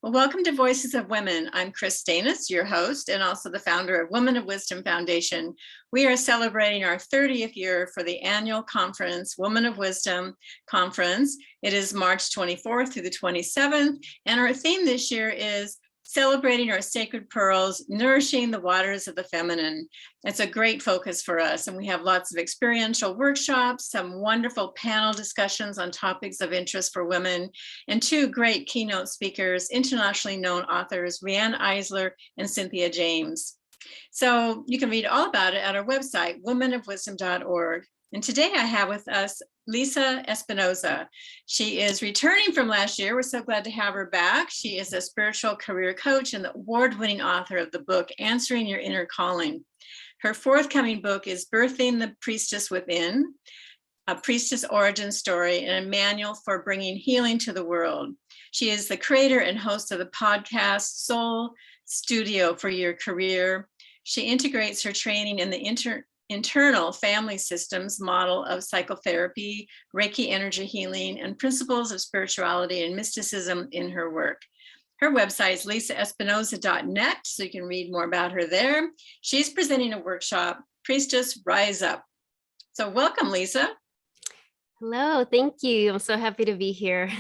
Well, welcome to Voices of Women. I'm Chris Stanis, your host, and also the founder of Women of Wisdom Foundation. We are celebrating our 30th year for the annual conference, Women of Wisdom Conference. It is March 24th through the 27th, and our theme this year is celebrating our sacred pearls, nourishing the waters of the feminine. It's a great focus for us, and we have lots of experiential workshops, some wonderful panel discussions on topics of interest for women, and two great keynote speakers, internationally known authors, Riane Eisler and Cynthia James. So you can read all about it at our website, womenofwisdom.org. And today I have with us Lisa Espinosa. She is returning from last year. We're so glad to have her back. She is a spiritual career coach and the award-winning author of the book, Answering Your Inner Calling. Her forthcoming book is Birthing the Priestess Within, a priestess origin story and a manual for bringing healing to the world. She is the creator and host of the podcast Soul Studio for Your Career. She integrates her training in the internal family systems model of psychotherapy, Reiki energy healing, and principles of spirituality and mysticism in her work. Her website is lisaespinosa.net, so you can read more about her there. She's presenting a workshop, Priestess Rise Up. So welcome, Lisa. Hello, thank you. I'm so happy to be here.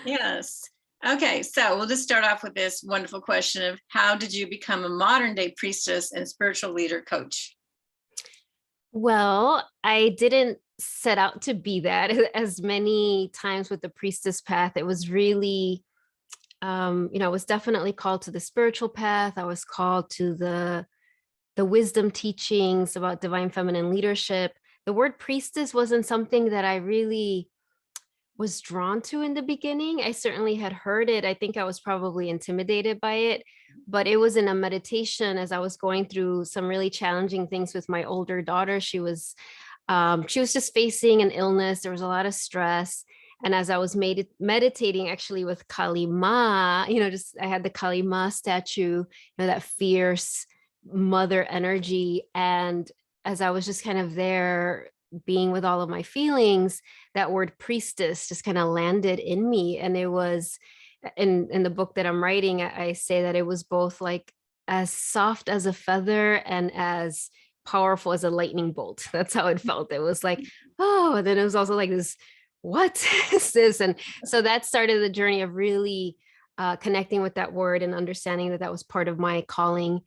Yes. Okay, so we'll just start off with this wonderful question of how did you become a modern day priestess and spiritual leader coach? Well, I didn't set out to be that. As many times with the priestess path, it was really, I was definitely called to the spiritual path. I was called to the wisdom teachings about divine feminine leadership. The word priestess wasn't something that I really was drawn to in the beginning. I certainly had heard it. I think I was probably intimidated by it, but it was in a meditation as I was going through some really challenging things with my older daughter. She was just facing an illness. There was a lot of stress. And as I was meditating actually with Kali Ma, I had the Kali Ma statue, that fierce mother energy. And as I was just kind of there being with all of my feelings, that word priestess just kind of landed in me. And it was in the book that I'm writing, I say that it was both like as soft as a feather and as powerful as a lightning bolt. That's how it felt. It was like, oh, and then it was also like this, what is this? And so that started the journey of really connecting with that word and understanding that that was part of my calling.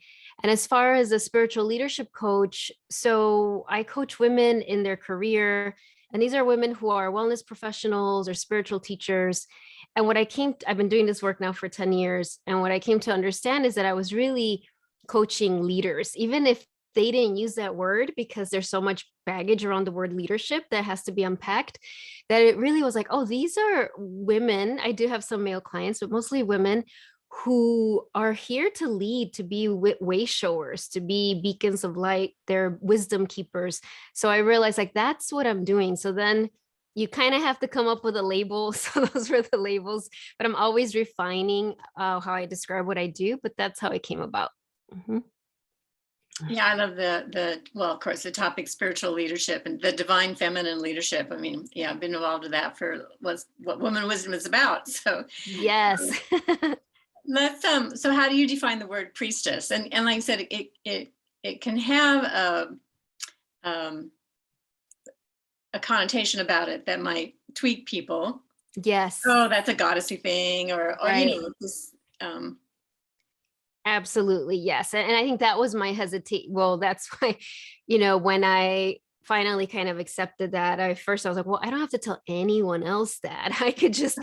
And as far as a spiritual leadership coach, so I coach women in their career, and these are women who are wellness professionals or spiritual teachers. And I've been doing this work now for 10 years. And what I came to understand is that I was really coaching leaders, even if they didn't use that word, because there's so much baggage around the word leadership that has to be unpacked, that it really was like, oh, these are women. I do have some male clients, but mostly women who are here to lead, to be way showers, to be beacons of light. They're wisdom keepers. So I realized like, that's what I'm doing. So then you kind of have to come up with a label. So those were the labels, but I'm always refining how I describe what I do, but that's how it came about. Mm-hmm. Yeah, I love well, of course, the topic spiritual leadership and the divine feminine leadership. I mean, yeah, I've been involved with that for what Women Wisdom is about. So yes. So how do you define the word priestess? And like I said, it can have a connotation about it that might tweak people. Yes. Oh, that's a goddessy thing, or right. Just, Absolutely. Yes. And I think that was my hesitation. Well, that's why, when I finally kind of accepted that, I was like, well, I don't have to tell anyone else that. I could just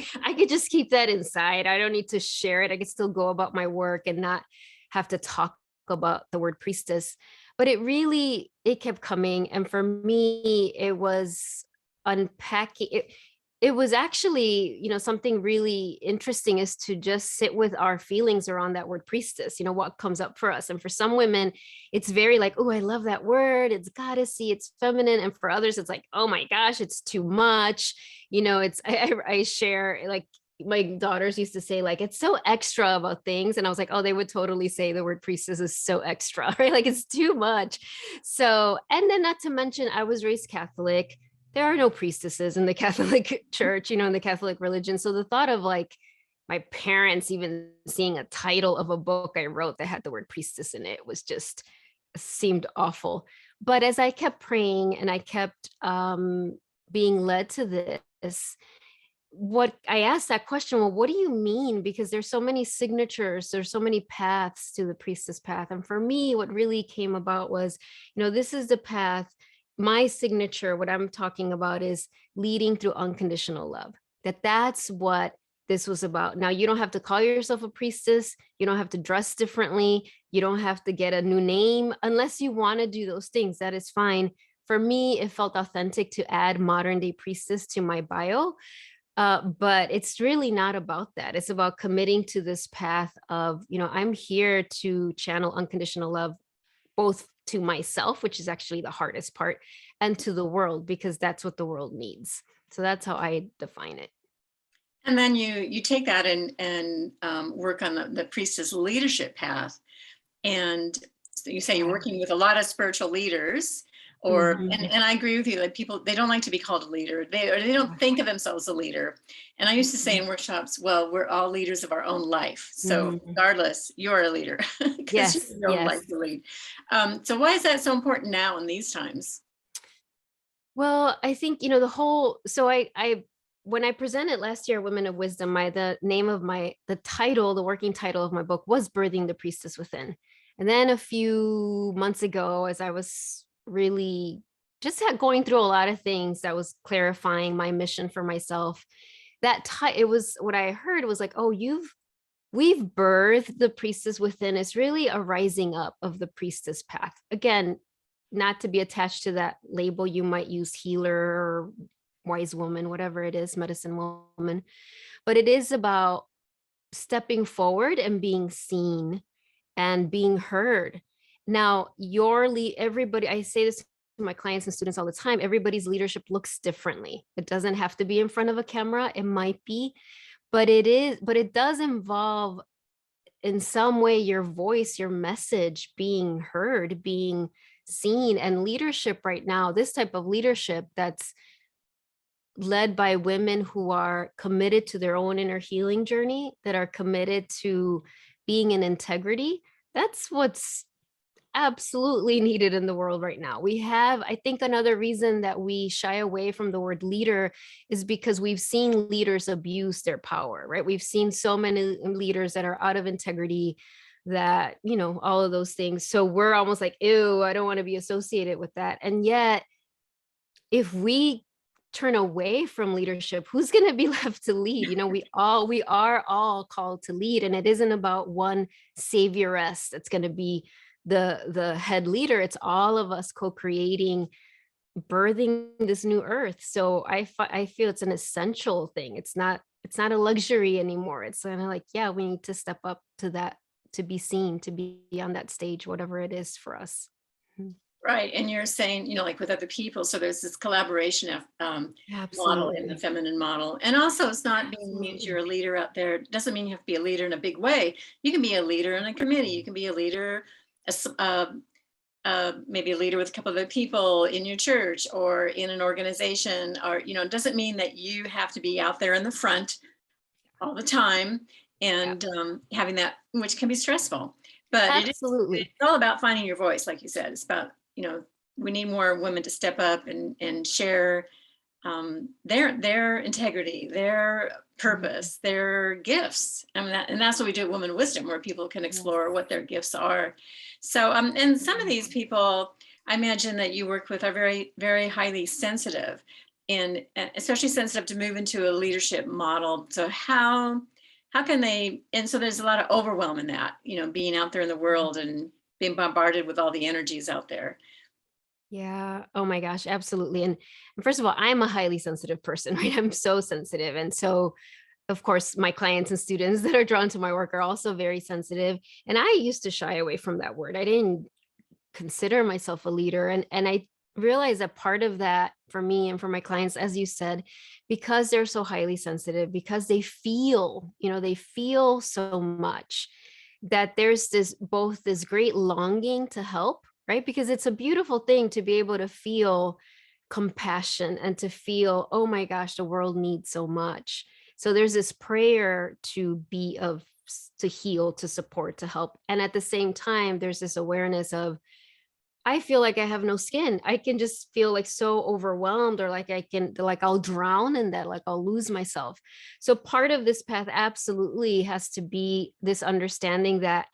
keep that inside. I don't need to share it. I could still go about my work and not have to talk about the word priestess. But it kept coming. And for me, it was unpacking it. It was actually, something really interesting is to just sit with our feelings around that word priestess, what comes up for us. And for some women, it's very like, oh, I love that word. It's goddessy, it's feminine. And for others, it's like, oh my gosh, it's too much. I share, like, my daughters used to say, like, it's so extra about things. And I was like, oh, they would totally say the word priestess is so extra, right? Like, it's too much. So, and then not to mention, I was raised Catholic. There are no priestesses in the Catholic Church, in the Catholic religion. So the thought of like my parents even seeing a title of a book I wrote that had the word priestess in it was just seemed awful. But as I kept praying and I kept being led to this, what I asked that question, well, what do you mean? Because there's so many signatures, there's so many paths to the priestess path. And for me, what really came about was, this is the path. My signature, what I'm talking about is leading through unconditional love. That's what this was about. Now, you don't have to call yourself a priestess. You don't have to dress differently. You don't have to get a new name unless you want to do those things. That is fine. For me, it felt authentic to add modern day priestess to my bio. But it's really not about that. It's about committing to this path of, I'm here to channel unconditional love, both to myself, which is actually the hardest part, and to the world, because that's what the world needs. So that's how I define it. And then you take that and work on the priestess leadership path. And so you say you're working with a lot of spiritual leaders, and I agree with you, like people, they don't like to be called a leader. They don't think of themselves a leader. And I used to say in workshops, well, we're all leaders of our own life. So regardless, you're a leader because Yes, you have your own yes. life to lead. So why is that so important now in these times? Well, I think, so I when I presented last year, Women of Wisdom, the name of the working title of my book was Birthing the Priestess Within. And then a few months ago, as I was really just going through a lot of things that was clarifying my mission for myself, it was what I heard was like, oh, we've birthed the priestess within. It's really a rising up of the priestess path. Again, not to be attached to that label you might use, healer or wise woman, whatever it is, medicine woman, but it is about stepping forward and being seen and being heard. Now, everybody, I say this to my clients and students all the time, everybody's leadership looks differently. It doesn't have to be in front of a camera. It might be, but it does involve in some way your voice, your message being heard, being seen. And leadership right now, this type of leadership that's led by women who are committed to their own inner healing journey, that are committed to being in integrity, that's what's absolutely needed in the world right now. I think another reason that we shy away from the word leader is because we've seen leaders abuse their power, right? We've seen so many leaders that are out of integrity, that, all of those things. So we're almost like, ew, I don't want to be associated with that. And yet, if we turn away from leadership, who's going to be left to lead? We are all called to lead, and it isn't about one savioress that's going to be the head leader. It's all of us co-creating, birthing this new earth. So I feel it's an essential thing. It's not a luxury anymore. It's kind of like, yeah, we need to step up to that, to be seen, to be on that stage, whatever it is for us. Right. And you're saying, like with other people. So there's this collaboration model in the feminine model. And also it's not being means you're a leader out there. It doesn't mean you have to be a leader in a big way. You can be a leader in a committee. You can be a leader, maybe a leader with a couple of other people in your church or in an organization, or, it doesn't mean that you have to be out there in the front all the time and having that, which can be stressful. But absolutely, it's all about finding your voice, like you said. It's about, we need more women to step up and share their integrity, their purpose, their gifts. I mean, and that's what we do at Women of Wisdom, where people can explore what their gifts are. So, and some of these people, I imagine that you work with, are very, very highly sensitive, and especially sensitive to move into a leadership model. So how can they, and so there's a lot of overwhelm in that, being out there in the world and being bombarded with all the energies out there. Yeah. Oh my gosh, absolutely. And first of all, I'm a highly sensitive person, right? I'm so sensitive. And so, of course, my clients and students that are drawn to my work are also very sensitive. And I used to shy away from that word. I didn't consider myself a leader. And I realized that part of that for me and for my clients, as you said, because they're so highly sensitive, because they feel so much, that there's both this great longing to help, right? Because it's a beautiful thing to be able to feel compassion and to feel, oh my gosh, the world needs so much. So there's this prayer to to heal, to support, to help. And at the same time, there's this awareness of, I feel like I have no skin. I can just feel like so overwhelmed, or like I'll drown in that, like I'll lose myself. So part of this path absolutely has to be this understanding that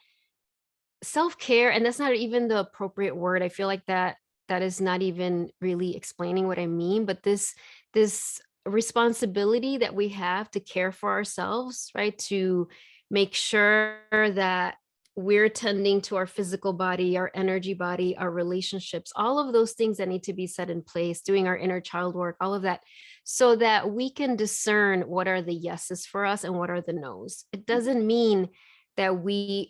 self-care, and that's not even the appropriate word. I feel like that is not even really explaining what I mean, but this responsibility that we have to care for ourselves, right? To make sure that we're tending to our physical body, our energy body, our relationships, all of those things that need to be set in place, doing our inner child work, all of that, so that we can discern what are the yeses for us and what are the nos. It doesn't mean that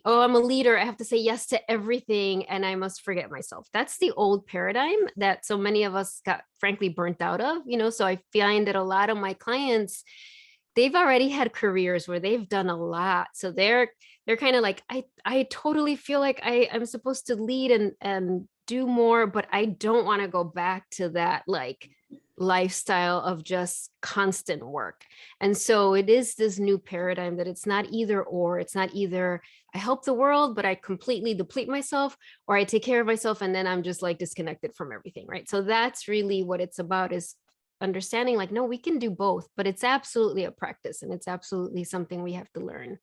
I'm a leader, I have to say yes to everything and I must forget myself. That's the old paradigm that so many of us got frankly burnt out of, so I find that a lot of my clients, they've already had careers where they've done a lot. So they're kind of like, I totally feel like I'm supposed to lead and do more, but I don't want to go back to that like lifestyle of just constant work. And so it is this new paradigm that it's not either or. It's not either I help the world, but I completely deplete myself, or I take care of myself and then I'm just like disconnected from everything, right? So that's really what it's about, is understanding like, no, we can do both, but it's absolutely a practice and it's absolutely something we have to learn.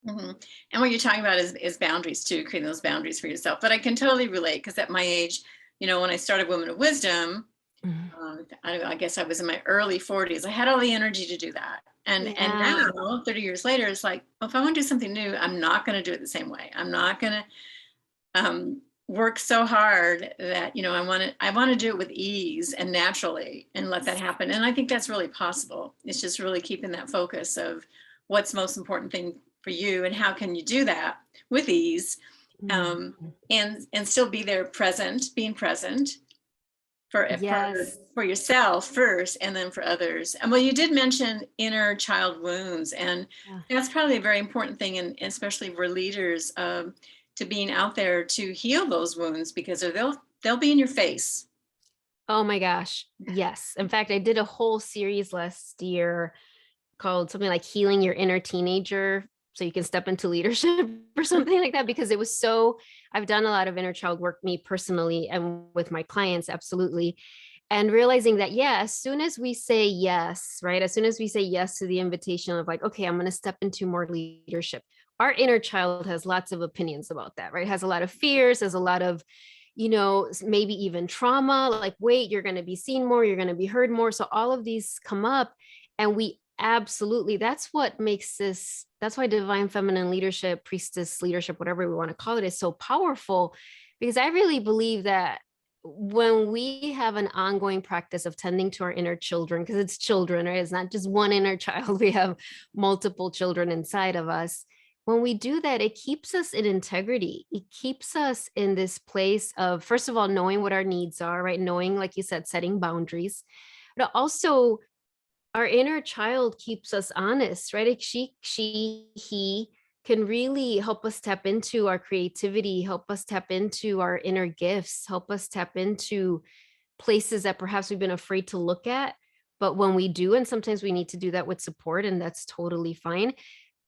Mhm. And what you're talking about is boundaries too, creating those boundaries for yourself. But I can totally relate, because at my age, when I started Women of Wisdom, Mhm. I guess I was in my early 40s. I had all the energy to do that. And Yeah. now, 30 years later, it's like, well, if I want to do something new, I'm not going to do it the same way. I'm not going to work so hard that, I want to do it with ease and naturally and let that happen. And I think that's really possible. It's just really keeping that focus of what's most important thing for you and how can you do that with ease, Mhm. um, and still be there being present for Yes. for yourself first and then for others. And well, you did mention inner child wounds, and Yeah. that's probably a very important thing, and especially for leaders, to being out there to heal those wounds, because they'll be in your face. Oh my gosh. Yes. In fact, I did a whole series last year called something like Healing Your Inner Teenager so you can step into leadership or something like that, because I've done a lot of inner child work, me personally, and with my clients, absolutely. And realizing that, yeah, as soon as we say yes, right? As soon as we say yes to the invitation of like, okay, I'm going to step into more leadership, our inner child has lots of opinions about that, right? Has a lot of fears, has a lot of, maybe even trauma, like, wait, you're going to be seen more, you're going to be heard more. So all of these come up, and we absolutely, that's why divine feminine leadership, priestess leadership, whatever we want to call it, is so powerful, because I really believe that when we have an ongoing practice of tending to our inner children, because it's children, right? It's not just one inner child, we have multiple children inside of us. When we do that, it keeps us in integrity. It keeps us in this place of, first of all, knowing what our needs are, right? Knowing, like you said, setting boundaries, but also our inner child keeps us honest, right? Like he can really help us tap into our creativity, help us tap into our inner gifts, help us tap into places that perhaps we've been afraid to look at. But when we do, and sometimes we need to do that with support, and that's totally fine,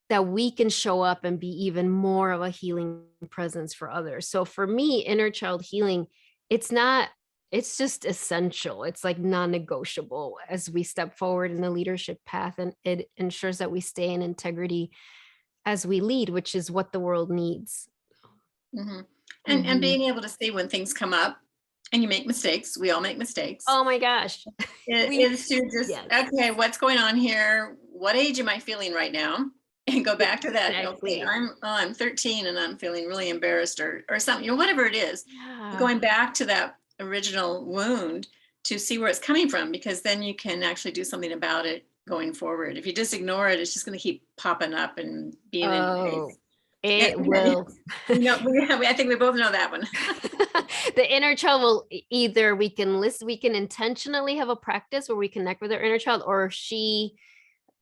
that we can show up and be even more of a healing presence for others. So for me, inner child healing, it's not, it's just essential. It's like non-negotiable as we step forward in the leadership path. And it ensures that we stay in integrity as we lead, which is what the world needs. Mhm. And Mhm. being able to see when things come up and you make mistakes. We all make mistakes. Oh my gosh. It We, is to just, yes, okay, what's going on here? What age am I feeling right now? And go back to that. Okay, exactly. I'm 13 and I'm feeling really embarrassed, or something, whatever it is. Yeah. Going back to that original wound to see where it's coming from, because then you can actually do something about it going forward. If you just ignore it, it's just going to keep popping up and being in your Oh, face. it And, will. I think we both know that one. The inner child will either, we can listen, we can intentionally have a practice where we connect with our inner child, or she,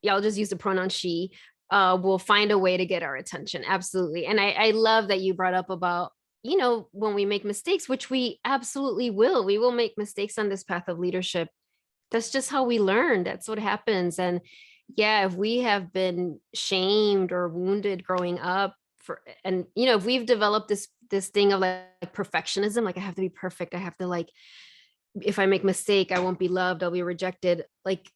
yeah, I'll just use the pronoun she, will find a way to get our attention. Absolutely. And I love that you brought up about, when we make mistakes, which we absolutely will, we will make mistakes on this path of leadership. That's just how we learn. That's what happens. And if we have been shamed or wounded growing up and if we've developed this thing of like perfectionism, like I have to be perfect, I have to like, if I make mistake, I won't be loved, I'll be rejected. Like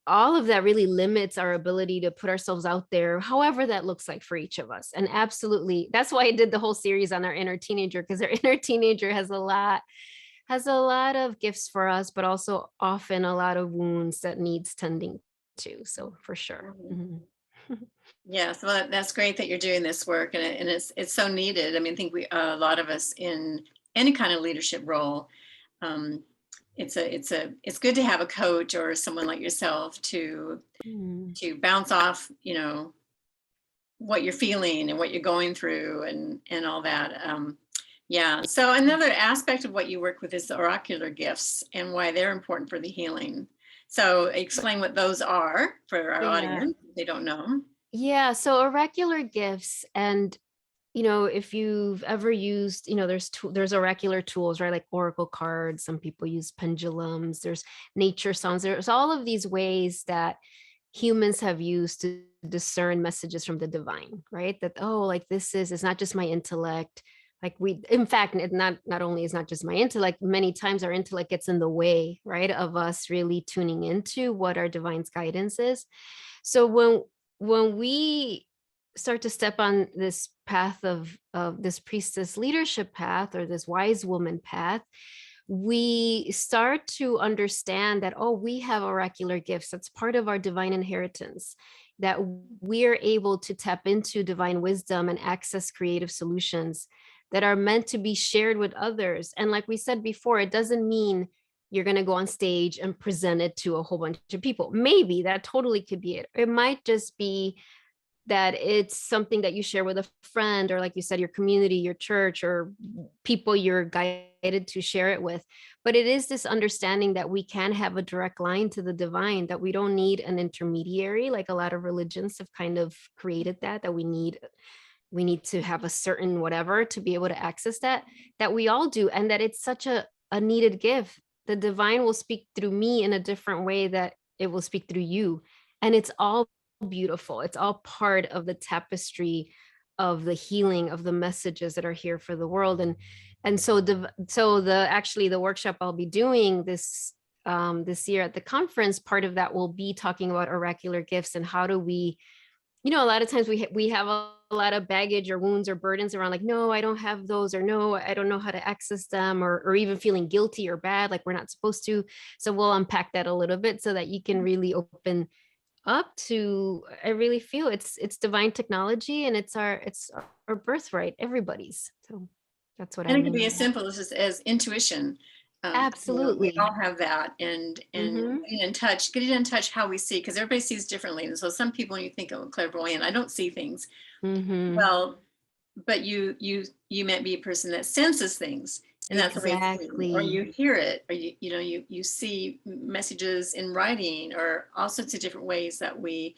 all of that really limits our ability to put ourselves out there, however that looks like for each of us. And absolutely, that's why I did the whole series on our inner teenager, because our inner teenager has a lot of gifts for us, but also often a lot of wounds that needs tending to. So for sure. Mhm. Mhm. Yes, well, that's great that you're doing this work, and it's so needed. I mean, I think a lot of us in any kind of leadership role, um, it's good to have a coach or someone like yourself Mm. to bounce off, what you're feeling and what you're going through and all that. Yeah. So another aspect of what you work with is the oracular gifts and why they're important for the healing. So explain what those are for our Yeah. audience if they don't know. Yeah. So oracular gifts, and if you've ever used, there's oracular tools, right? Like oracle cards. Some people use pendulums. There's nature sounds. There's all of these ways that humans have used to discern messages from the divine, right? That, oh, like it's not just my intellect. Like in fact, not only is not just my intellect, many times our intellect gets in the way, right, of us really tuning into what our divine's guidance is. So when we start to step on this path of this priestess leadership path, or this wise woman path, we start to understand that, oh, we have oracular gifts. That's part of our divine inheritance, that we're able to tap into divine wisdom and access creative solutions that are meant to be shared with others. And like we said before, it doesn't mean you're going to go on stage and present it to a whole bunch of people. Maybe that totally could be it. It might just be that it's something that you share with a friend, or like you said, your community, your church, or people you're guided to share it with. But it is this understanding that we can have a direct line to the divine, that we don't need an intermediary, like a lot of religions have kind of created that we need to have a certain whatever to be able to access that we all do, and that it's such a needed gift. The divine will speak through me in a different way that it will speak through you, and it's all beautiful. It's all part of the tapestry of the healing of the messages that are here for the world. And so the workshop I'll be doing this year at the conference, part of that will be talking about oracular gifts and how do we, a lot of times we have a lot of baggage or wounds or burdens around, like, no, I don't have those, or no, I don't know how to access them, or even feeling guilty or bad, like we're not supposed to. So we'll unpack that a little bit so that you can really open up to, I really feel it's divine technology, and it's our birthright, everybody's. So that's what I And it can be mean. as simple as intuition. We Absolutely. all have that, and Hmm. getting in touch how we see, because everybody sees differently. And so some people, when you think of clairvoyant, I don't see things. Hmm. Well, but you might be a person that senses things, and that's the way it's seen. Or Exactly. you hear it, or you see messages in writing, or all sorts of different ways that we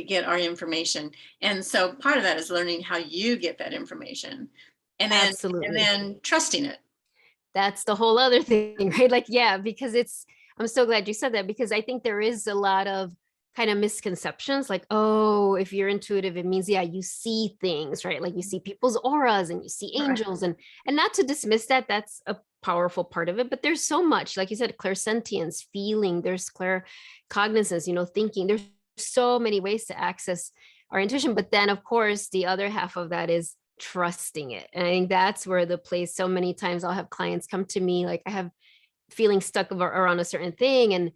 get our information. And so part of that is learning how you get that information, and Absolutely. then trusting it. That's the whole other thing, right? Like, yeah, because I'm so glad you said that, because I think there is a lot of kind of misconceptions, like, oh, if you're intuitive, it means, yeah, you see things, right? Like you see people's auras and you see Right. angels, and not to dismiss that, that's a powerful part of it. But there's so much, like you said, clairsentience, feeling, there's claircognizance, thinking. There's so many ways to access our intuition. But then, of course, the other half of that is trusting it. And I think that's where the place, so many times I'll have clients come to me, like I have feeling stuck around a certain thing.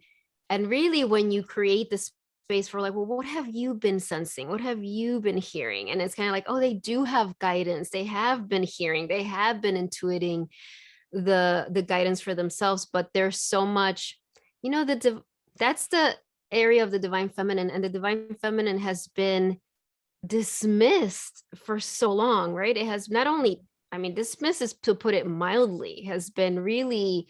And really, when you create this space for, like, well, what have you been sensing? What have you been hearing? And it's kind of like, oh, they do have guidance. They have been hearing, they have been intuiting the guidance for themselves. But there's so much, that's the area of the divine feminine. And the divine feminine has been dismissed for so long, right? It has not only, I mean, dismissed is to put it mildly, has been really,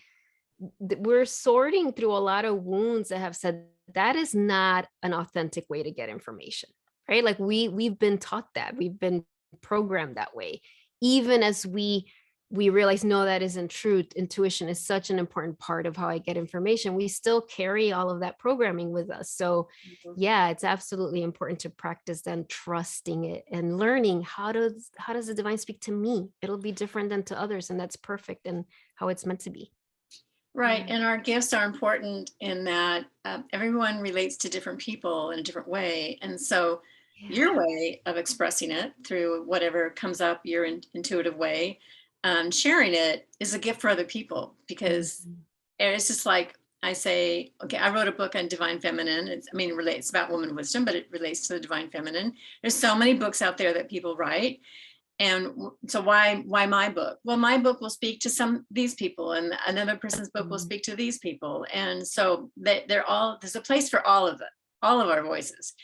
we're sorting through a lot of wounds that have said that is not an authentic way to get information, right? Like we've been taught that, we've been programmed that way, even as we we realize, no, that isn't true. Intuition is such an important part of how I get information. We still carry all of that programming with us. So Mhm. yeah, it's absolutely important to practice then trusting it and learning how does the divine speak to me? It'll be different than to others, and that's perfect and how it's meant to be. Right. Yeah. And our gifts are important in that everyone relates to different people in a different way. And so your Yeah. way of expressing it through whatever comes up, your intuitive way, sharing it is a gift for other people because Mhm. it's just like I say, okay, I wrote a book on divine feminine. I mean, it relates about woman wisdom, but it relates to the divine feminine. There's so many books out there that people write. And so why my book? Well, my book will speak to these people, and another person's book will Mhm. speak to these people. And so there's a place for all of it, all of our voices.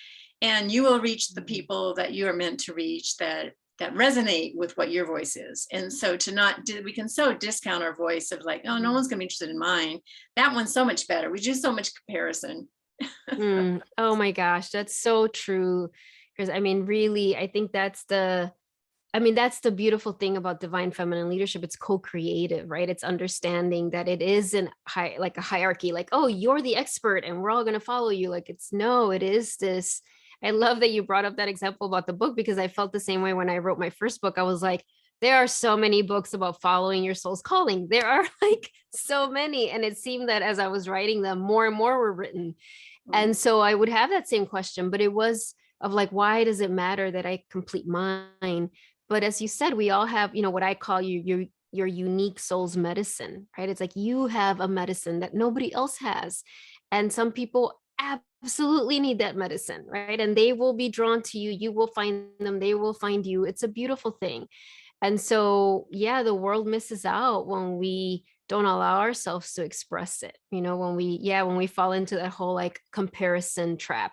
And you will reach the Mhm. people that you are meant to reach, that resonate with what your voice is. And so we can so discount our voice of like, oh, no one's gonna be interested in mine. That one's so much better. We do so much comparison. Oh my gosh, that's so true. Because I mean, really, I think that's the beautiful thing about divine feminine leadership. It's co-creative, right? It's understanding that it isn't like a hierarchy, like, oh, you're the expert and we're all going to follow you. Like, it's no, it is this. I love that you brought up that example about the book, because I felt the same way when I wrote my first book. I was like, there are so many books about following your soul's calling. There are like so many. And it seemed that as I was writing them, more and more were written. And so I would have that same question, but it was of like, why does it matter that I complete mine? But as you said, we all have, what I call your unique soul's medicine, right? It's like you have a medicine that nobody else has. And some people absolutely need that medicine, right? And they will be drawn to you. You will find them, they will find you. It's a beautiful thing. And so, yeah, the world misses out when we don't allow ourselves to express it. When we fall into that whole like comparison trap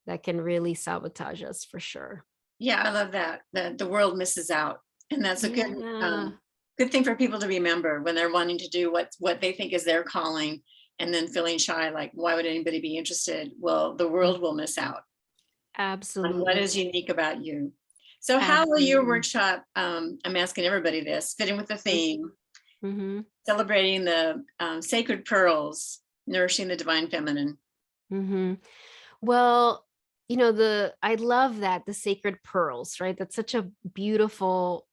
that can really sabotage us for sure. Yeah, I love that. The world misses out. And that's a Yeah, good thing for people to remember when they're wanting to do what they think is their calling and then feeling shy, like, why would anybody be interested? Well, the world will miss out on what is absolutely. unique about you. So how will your Absolutely. workshop, I'm asking everybody this, fitting with the theme, Mm-hmm. celebrating the sacred pearls, nourishing the divine feminine? Mm-hmm. Well, I love that, the sacred pearls, right? That's such a beautiful,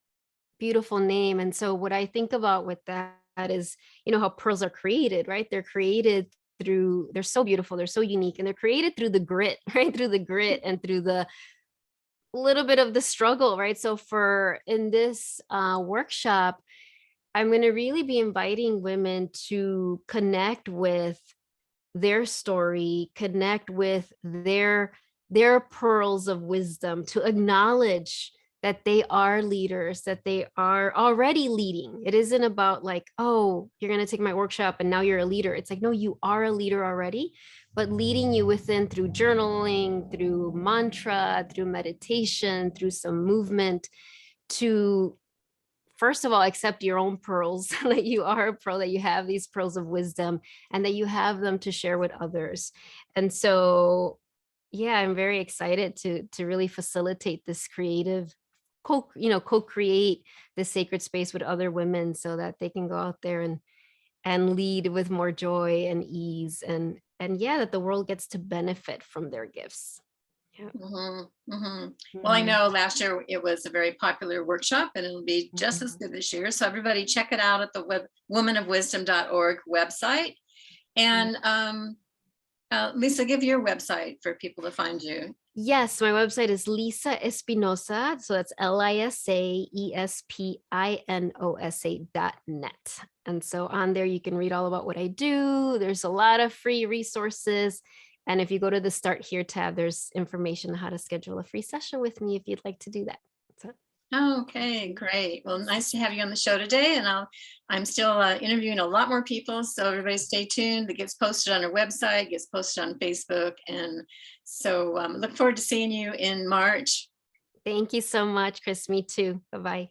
beautiful name. And so what I think about with that is, how pearls are created, right? They're so beautiful, they're so unique, and they're created through the grit, right? Through the grit and through the little bit of the struggle, right? So for in this workshop, I'm going to really be inviting women to connect with their story, connect with their pearls of wisdom, to acknowledge that they are leaders, that they are already leading. It isn't about like, oh, you're going to take my workshop and now you're a leader. It's like, no, you are a leader already, but leading you within through journaling, through mantra, through meditation, through some movement, to first of all accept your own pearls, that you are a pearl, that you have these pearls of wisdom, and that you have them to share with others. And so, yeah, I'm very excited to really facilitate this creative co-create this sacred space with other women, so that they can go out there and lead with more joy and ease, and yeah, that the world gets to benefit from their gifts. Yeah. Mhm, mhm. Well, I Mhm, know last year it was a very popular workshop and it'll be just as mhm, good this year. So everybody check it out at the womanofwisdom.org website. mhm. And Lisa, give your website for people to find you. Yes, my website is Lisa Espinosa. So that's LisaEspinosa.net. And so on there, you can read all about what I do. There's a lot of free resources. And if you go to the Start Here tab, there's information on how to schedule a free session with me if you'd like to do that. So, Okay, great. Well, nice to have you on the show today. And I'm still interviewing a lot more people. So everybody stay tuned. It gets posted on our website, gets posted on Facebook. And so look forward to seeing you in March. thank you so much, Chris. Me too. Bye bye.